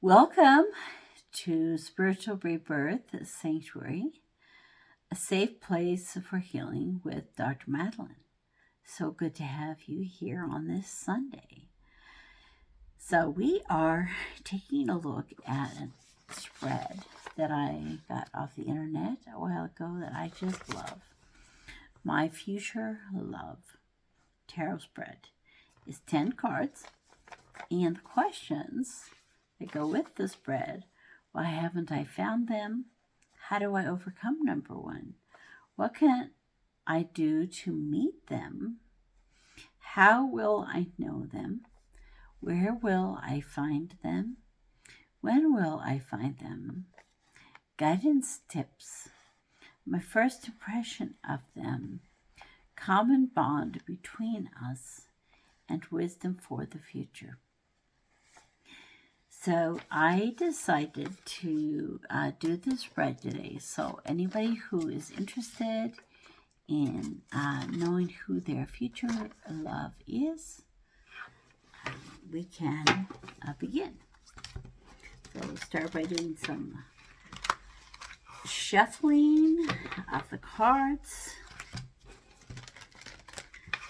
Welcome to Spiritual Rebirth Sanctuary, a safe place for healing with Dr. Madelyn. So good to have you here on this Sunday. So we are taking a look at a spread that I got off the internet a while ago that I just love. My Future Love Tarot Spread is 10 cards, and the questions that go with the spread: why haven't I found them? How do I overcome number one? What can I do to meet them? How will I know them? Where will I find them? When will I find them? Guidance tips. My first impression of them. Common bond between us, and wisdom for the future. So I decided to do this spread today. So anybody who is interested in knowing who their future love is, we can begin. So we'll start by doing some shuffling of the cards.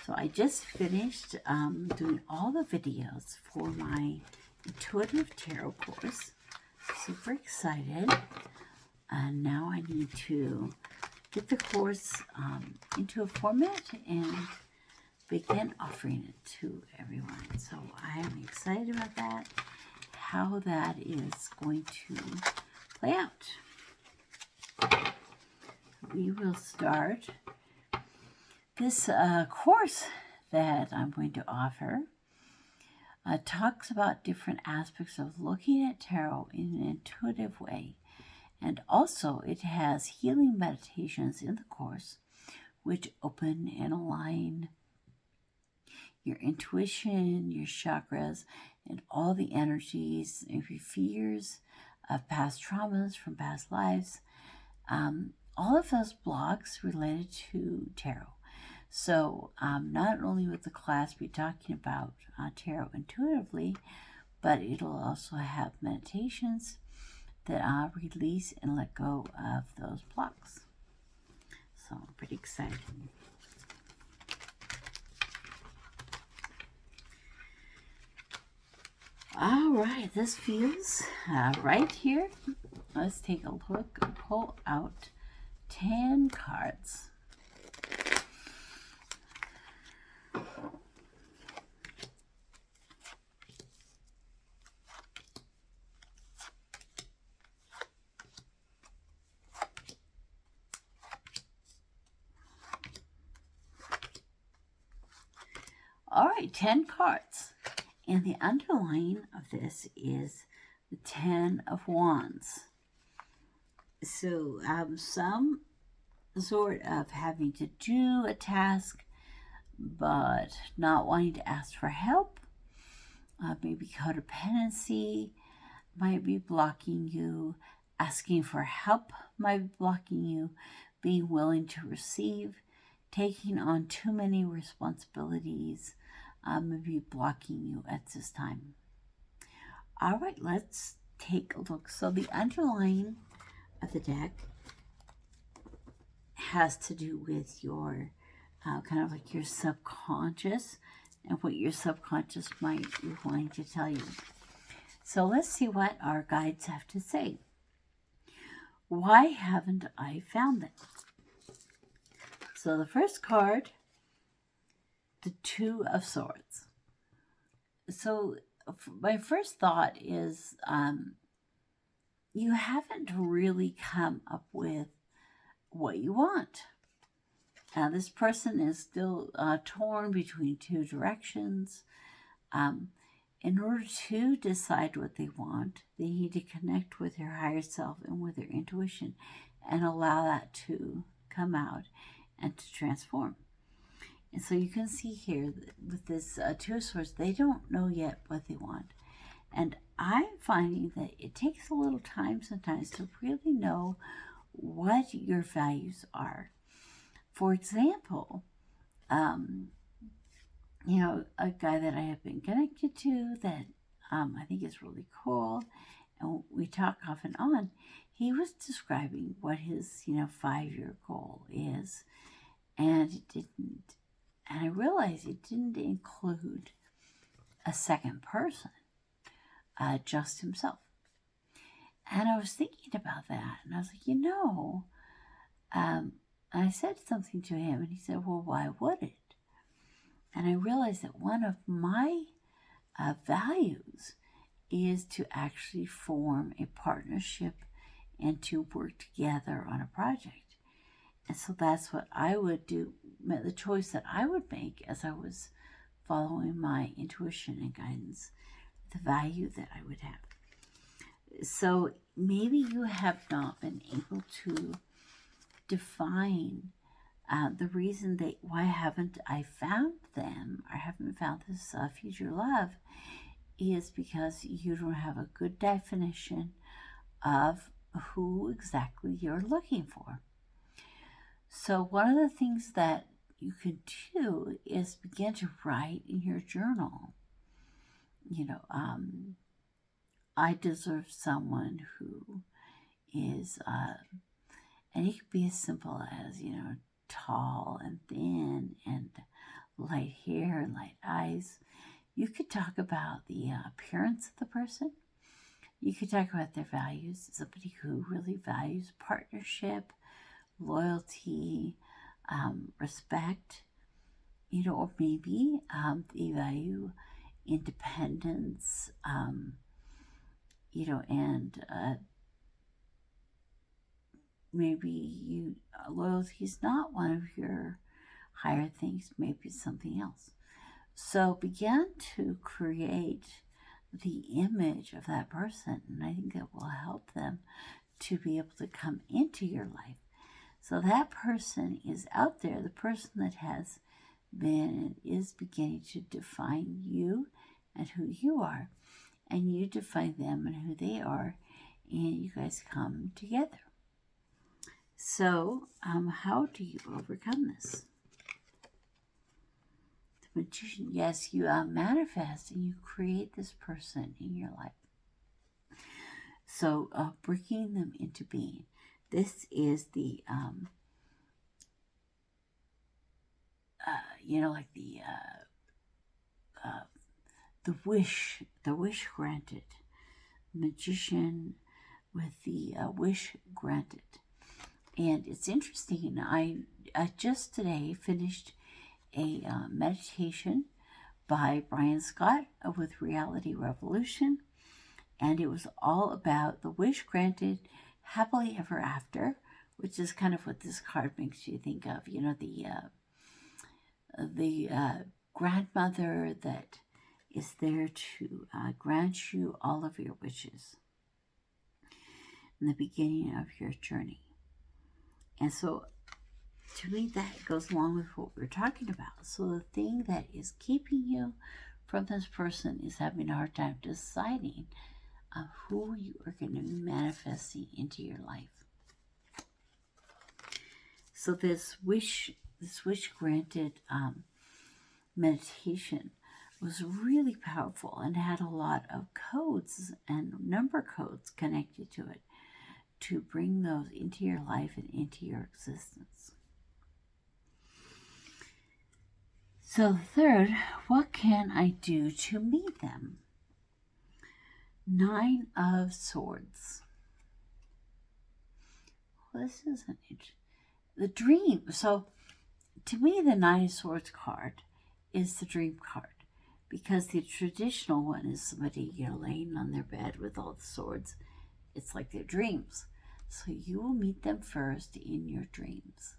So I just finished doing all the videos for my Intuitive Tarot course. Super excited. And now I need to get the course into a format and begin offering it to everyone. So I am excited about that, how that is going to play out. We will start this course that I'm going to offer. Talks about different aspects of looking at tarot in an intuitive way. And also it has healing meditations in the course which open and align your intuition, your chakras, and all the energies of your fears, of past traumas from past lives. All of those blogs related to tarot. So not only will the class be talking about tarot intuitively, but it'll also have meditations that release and let go of those blocks. So I'm pretty excited. All right, this feels right here. Let's take a look and pull out 10 cards. All right, 10 cards. And the underline of this is the 10 of Wands. So some sort of having to do a task, but not wanting to ask for help. Maybe codependency might be blocking you. Asking for help might be blocking you. Being willing to receive. Taking on too many responsibilities may be blocking you at this time. All right, let's take a look. So the underlying of the deck has to do with your kind of like your subconscious and what your subconscious might be wanting to tell you. So let's see what our guides have to say. Why haven't I found them? So the first card, the Two of Swords. So my first thought is you haven't really come up with what you want. This person is still torn between two directions. In order to decide what they want, they need to connect with their higher self and with their intuition and allow that to come out and to transform. And so you can see here with this Two of Swords, they don't know yet what they want. And I'm finding that it takes a little time sometimes to really know what your values are. For example, a guy that I have been connected to that I think is really cool and we talk off and on, he was describing what his, 5-year goal is. And it didn't, and I realized it didn't include a second person, just himself. And I was thinking about that, and I was like, I said something to him, and he said, well, why would it? And I realized that one of my values is to actually form a partnership and to work together on a project. And so that's what I would do, the choice that I would make as I was following my intuition and guidance, the value that I would have. So maybe you have not been able to define the reason why haven't I found them, or haven't found this future love, is because you don't have a good definition of who exactly you're looking for. So one of the things that you can do is begin to write in your journal, I deserve someone who is, and it could be as simple as, tall and thin and light hair and light eyes. You could talk about the appearance of the person. You could talk about their values, somebody who really values partnership, loyalty, respect, or maybe they value independence, and maybe loyalty is not one of your higher things, maybe it's something else. So begin to create the image of that person, and I think that will help them to be able to come into your life. So that person is out there, the person that has been and is beginning to define you and who you are, and you define them and who they are, and you guys come together. So, how do you overcome this? The magician, yes, you manifest and you create this person in your life. So, bringing them into being. This is the, the wish granted. Magician with the wish granted. And it's interesting, I just today finished a meditation by Brian Scott with Reality Revolution, and it was all about the wish granted, happily ever after, which is kind of what this card makes you think of, the grandmother that is there to grant you all of your wishes in the beginning of your journey. And so, to me, that goes along with what we're talking about. So the thing that is keeping you from this person is having a hard time deciding who you are going to be manifesting into your life. So this wish granted meditation was really powerful and had a lot of codes and number codes connected to it to bring those into your life and into your existence. So third, what can I do to meet them? 9 of Swords. Well, this is an interesting. The dream. So to me, the 9 of Swords card is the dream card, because the traditional one is somebody, laying on their bed with all the swords. It's like their dreams. So you will meet them first in your dreams.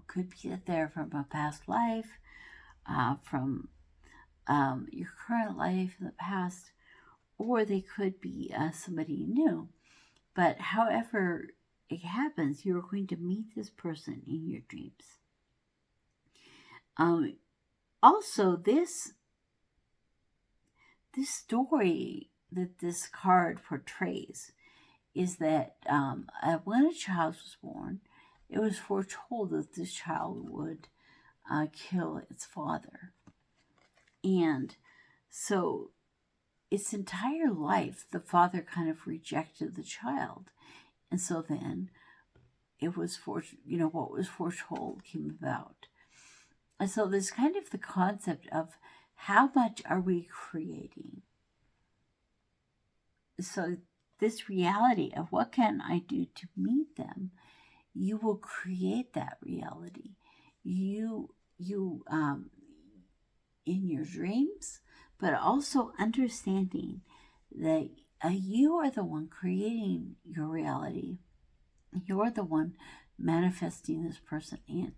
Could be that they're from a past life, from your current life in the past, or they could be somebody new. But however it happens, you're going to meet this person in your dreams. Also, this story that this card portrays is that when a child was born, it was foretold that this child would kill its father. And so its entire life, the father kind of rejected the child. And so then it was what was foretold came about. And so there's kind of the concept of how much are we creating? So this reality of what can I do to meet them, you will create that reality. You in your dreams, but also understanding that you are the one creating your reality. You're the one manifesting this person in.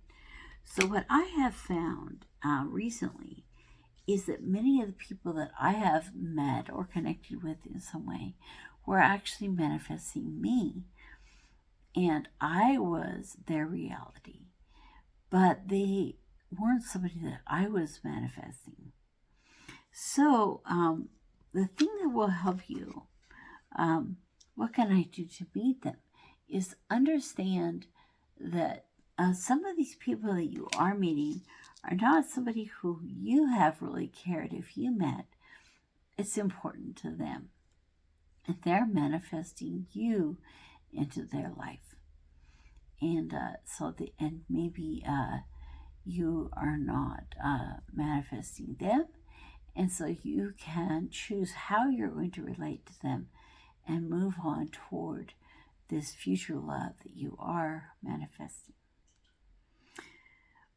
So what I have found recently is that many of the people that I have met or connected with in some way were actually manifesting me. And I was their reality. But they weren't somebody that I was manifesting. So the thing that will help you, what can I do to meet them, is understand that some of these people that you are meeting are not somebody who you have really cared if you met. It's important to them. And they're manifesting you into their life. And and maybe you are not manifesting them. And so you can choose how you're going to relate to them and move on toward this future love that you are manifesting.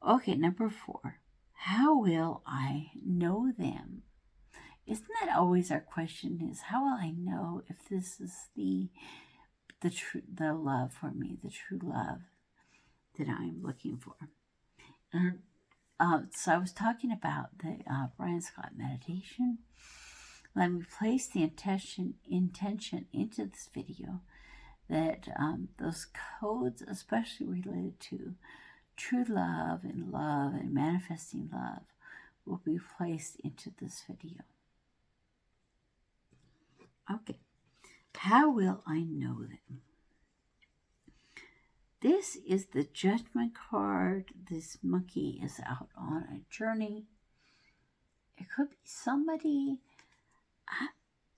Okay, number 4. How will I know them? Isn't that always our question, is how will I know if this is the love for me, the true love that I'm looking for? And so I was talking about the Brian Scott meditation. Let me place the intention into this video that those codes, especially related to true love and manifesting love, will be placed into this video. Okay, how will I know them? This is the Judgment card. This monkey is out on a journey. It could be somebody.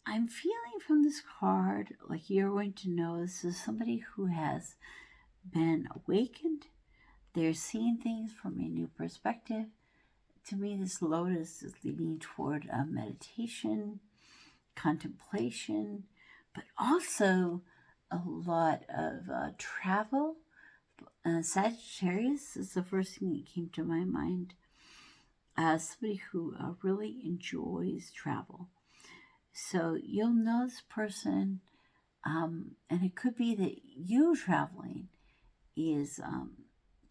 I'm feeling from this card like you're going to know this is somebody who has been awakened. They're seeing things from a new perspective. To me, this lotus is leading toward meditation, contemplation, but also a lot of travel. Sagittarius is the first thing that came to my mind. Somebody who really enjoys travel. So you'll know this person, and it could be that you traveling is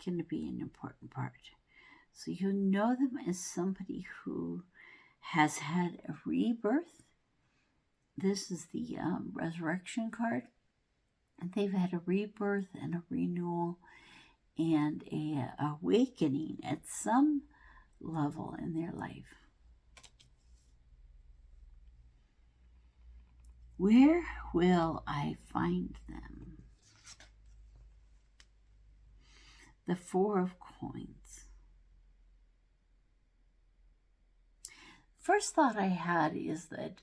going to be an important part. So you know them as somebody who has had a rebirth. This is the resurrection card. And they've had a rebirth and a renewal and a awakening at some level in their life. Where will I find them? The 4 of Coins. First thought I had is that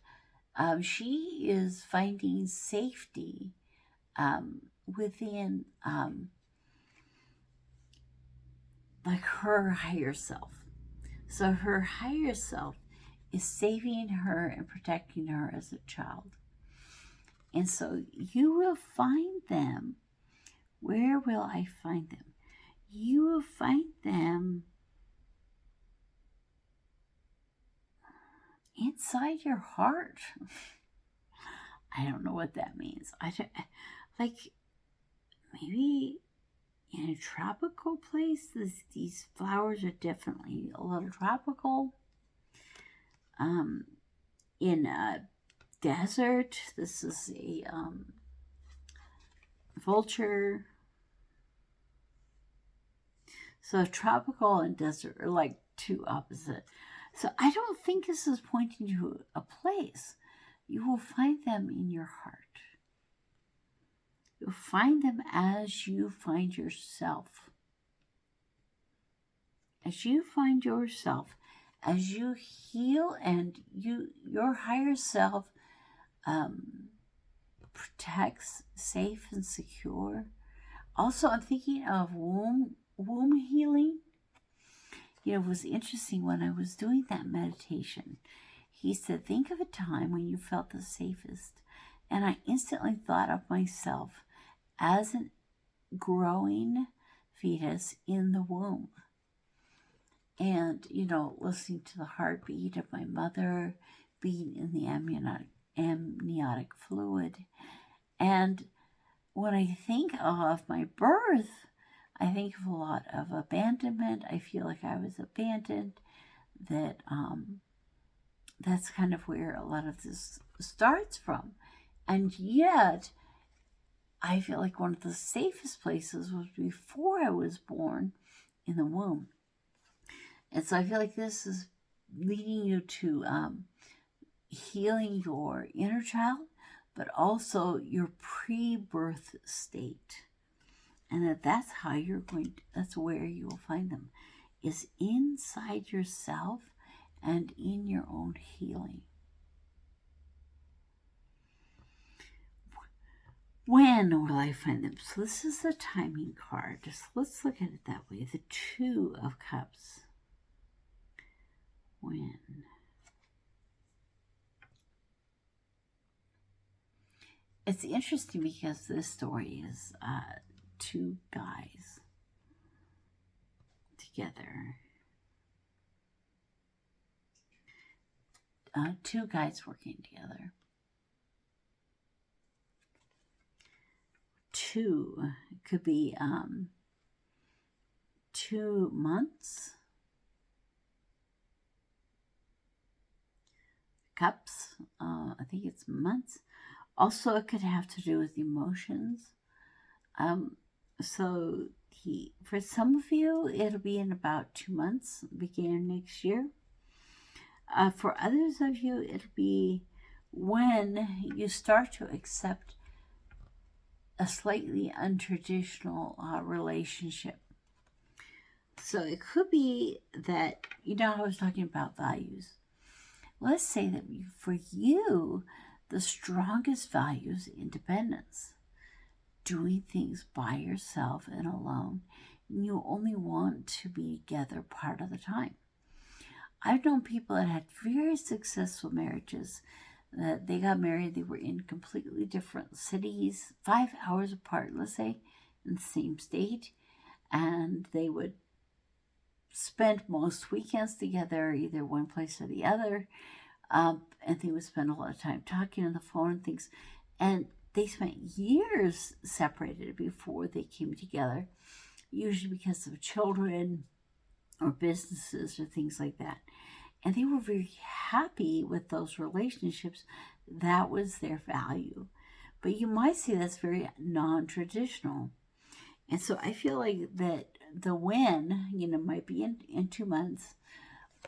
she is finding safety within like her higher self. So her higher self is saving her and protecting her as a child. And so you will find them. Where will I find them? You will find them inside your heart. I don't know what that means. Like maybe in a tropical place. These flowers are definitely a little tropical. In a desert, this is a vulture. So tropical and desert are like two opposite. So I don't think this is pointing to a place. You will find them in your heart. You'll find them as you find yourself. As you find yourself, as you heal and your higher self protects, safe and secure. Also, I'm thinking of womb healing. You know, it was interesting when I was doing that meditation. He said, think of a time when you felt the safest. And I instantly thought of myself as a growing fetus in the womb. And, you know, listening to the heartbeat of my mother, being in the amniotic fluid. And when I think of my birth, I think of a lot of abandonment. I feel like I was abandoned. That's kind of where a lot of this starts from. And yet, I feel like one of the safest places was before I was born, in the womb. And so I feel like this is leading you to healing your inner child, but also your pre-birth state. And that's how that's where you will find them, is inside yourself and in your own healing. When will I find them? So this is the timing card. Just let's look at it that way. The Two of Cups. When? It's interesting because this story is two guys together. Two guys working together. Two, it could be 2 months. Cups, I think it's months. Also, it could have to do with emotions. So for some of you, it'll be in about 2 months, beginning next year. For others of you, it'll be when you start to accept a slightly untraditional relationship. So it could be that, you know, I was talking about values. Let's say that for you, the strongest value is independence. Doing things by yourself and alone. And you only want to be together part of the time. I've known people that had very successful marriages. That they got married, they were in completely different cities, 5 hours apart, let's say, in the same state. And they would spend most weekends together, either one place or the other. And they would spend a lot of time talking on the phone and things. And they spent years separated before they came together, usually because of children or businesses or things like that. And they were very happy with those relationships. That was their value. But you might say that's very non-traditional. And so I feel like that the when, you know, might be in 2 months,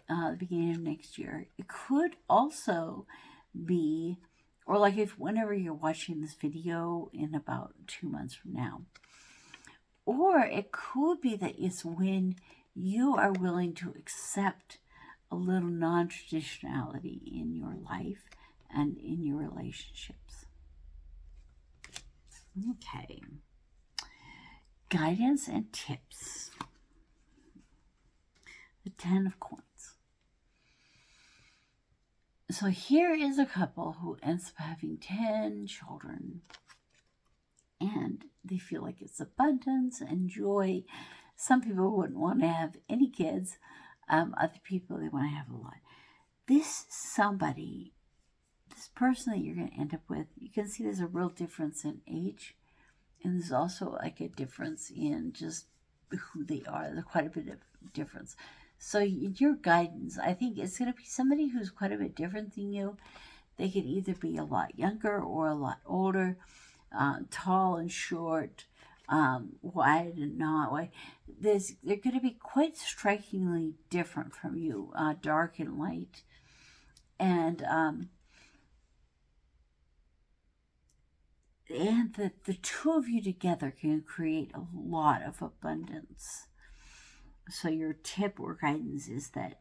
the beginning of next year. It could also be, or like if whenever you're watching this video in about 2 months from now. Or it could be that it's when you are willing to accept a little non-traditionality in your life and in your relationships. Okay. Guidance and tips. The 10 of Coins. So here is a couple who ends up having 10 children. And they feel like it's abundance and joy. Some people wouldn't want to have any kids. Other people, they want to have a lot. This person that you're going to end up with, you can see there's a real difference in age. And there's also like a difference in just who they are. There's quite a bit of difference. So your guidance, I think it's going to be somebody who's quite a bit different than you. They could either be a lot younger or a lot older, tall and short, wide and not wide. They're going to be quite strikingly different from you, dark and light. And the two of you together can create a lot of abundance. So your tip or guidance is that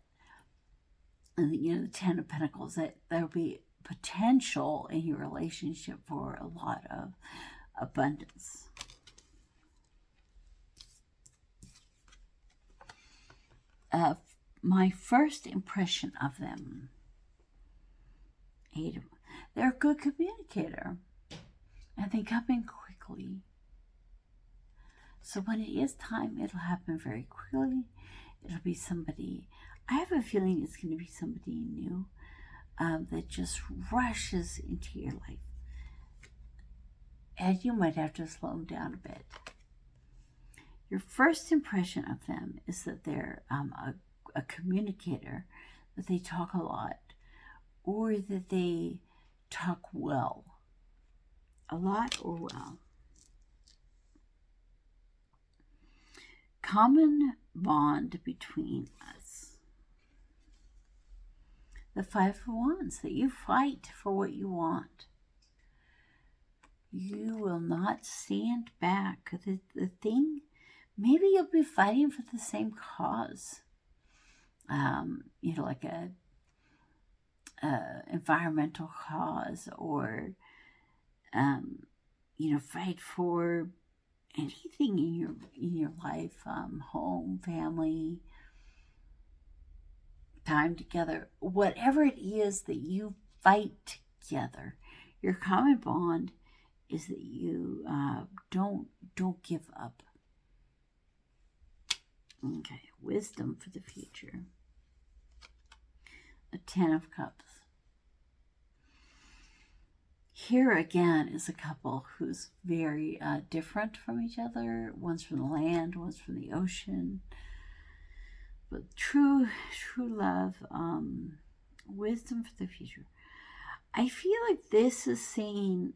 And the Ten of Pentacles, that there will be potential in your relationship for a lot of abundance. My first impression of them, 8 of them, they're a good communicator, and they come in quickly. So when it is time, it'll happen very quickly. It'll be somebody, I have a feeling it's going to be somebody new that just rushes into your life. And you might have to slow them down a bit. Your first impression of them is that they're a communicator, that they talk a lot, or that they talk well. A lot or well. Common bond between us. The Five of Wands, that you fight for what you want. You will not stand back. The thing, maybe you'll be fighting for the same cause. Like a environmental cause, or fight for anything in your life, home, family, time together, whatever it is that you fight together. Your common bond is that you don't give up. Okay, wisdom for the future. The Ten of Cups. Here again is a couple who's very different from each other. One's from the land, one's from the ocean. But true love, wisdom for the future. I feel like this is saying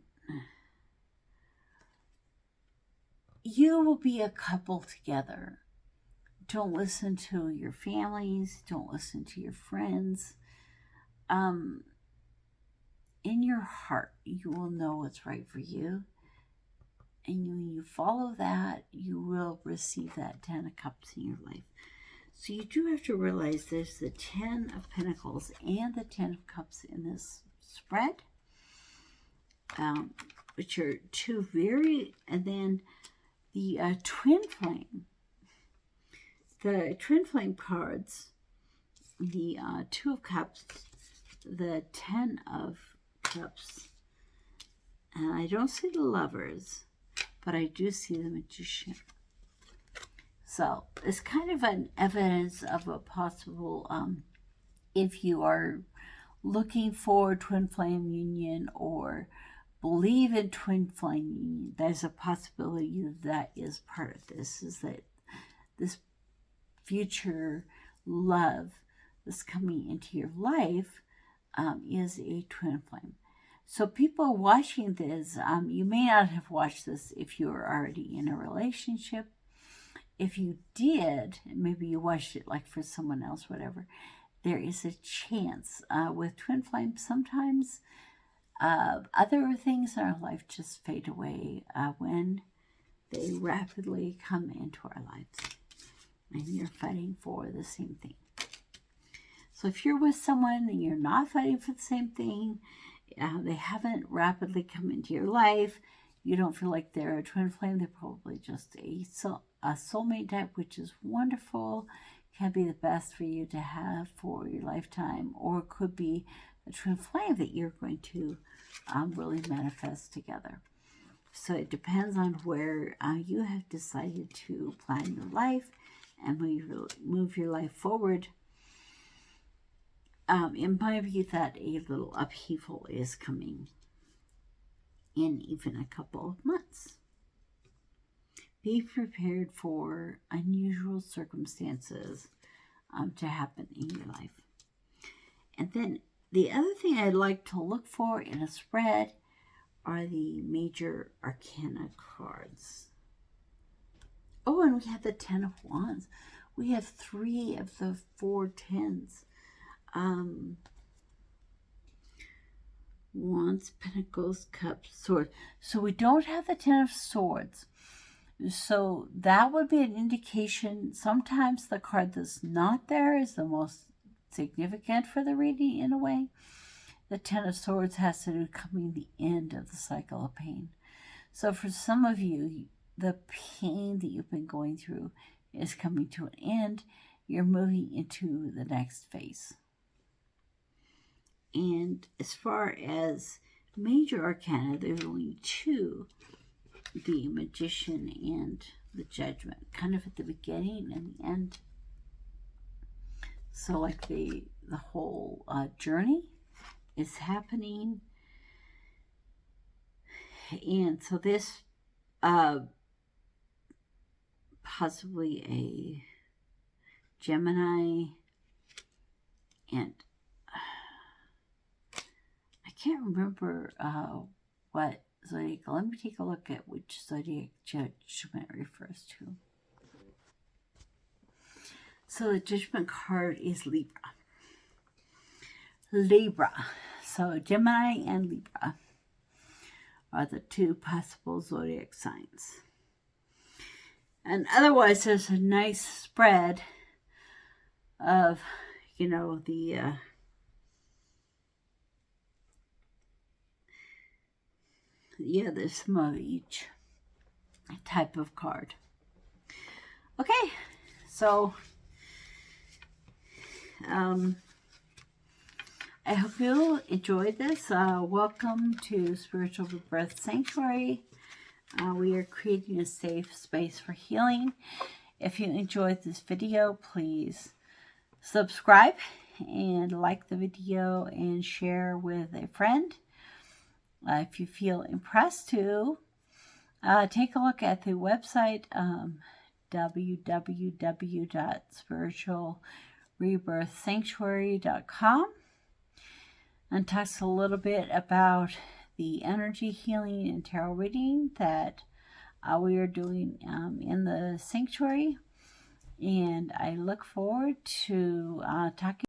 you will be a couple together. Don't listen to your families. Don't listen to your friends. In your heart, you will know what's right for you. And when you follow that, you will receive that Ten of Cups in your life. So you do have to realize there's the Ten of Pentacles and the Ten of Cups in this spread, which are two very, and then the Twin Flame. The Twin Flame cards, the Two of Cups, the Ten of Cups, and I don't see the Lovers, but I do see the Magician. So it's kind of an evidence of a possible, if you are looking for twin flame union or believe in twin flame union, there's a possibility that is part of this, is that this future love that's coming into your life is a twin flame. So people watching this, you may not have watched this if you were already in a relationship. If you did, maybe you watched it like for someone else, whatever, there is a chance with twin flames. Sometimes other things in our life just fade away when they rapidly come into our lives. And you're fighting for the same thing. So if you're with someone and you're not fighting for the same thing, they haven't rapidly come into your life, you don't feel like they're a twin flame, they're probably just a soulmate type, which is wonderful, can be the best for you to have for your lifetime, or it could be a twin flame that you're going to really manifest together. So it depends on where you have decided to plan your life and move your life forward. It might be that a little upheaval is coming in even a couple of months. Be prepared for unusual circumstances to happen in your life. And then the other thing I'd like to look for in a spread are the major arcana cards. Oh, and we have the Ten of Wands. We have 3 of the 4 tens. Wands, Pentacles, Cups, Swords. So we don't have the Ten of Swords. So that would be an indication. Sometimes the card that's not there is the most significant for the reading in a way. The Ten of Swords has to do with coming to the end of the cycle of pain. So for some of you, the pain that you've been going through is coming to an end. You're moving into the next phase. And as far as major arcana, there's only two, the Magician and the Judgment, kind of at the beginning and the end. So like the whole journey is happening. And so this possibly a Gemini, and I can't remember what zodiac. Let me take a look at which zodiac Judgment refers to. So the Judgment card is Libra. So Gemini and Libra are the two possible zodiac signs. And otherwise, there's a nice spread of, there's some of each type of card. Okay, so I hope you enjoyed this. Welcome to Spiritual Rebirth Sanctuary. We are creating a safe space for healing. If you enjoyed this video, please subscribe and like the video and share with a friend. If you feel impressed to, take a look at the website, www.spiritualrebirthsanctuary.com, and talks a little bit about the energy healing and tarot reading that we are doing in the sanctuary. And I look forward to talking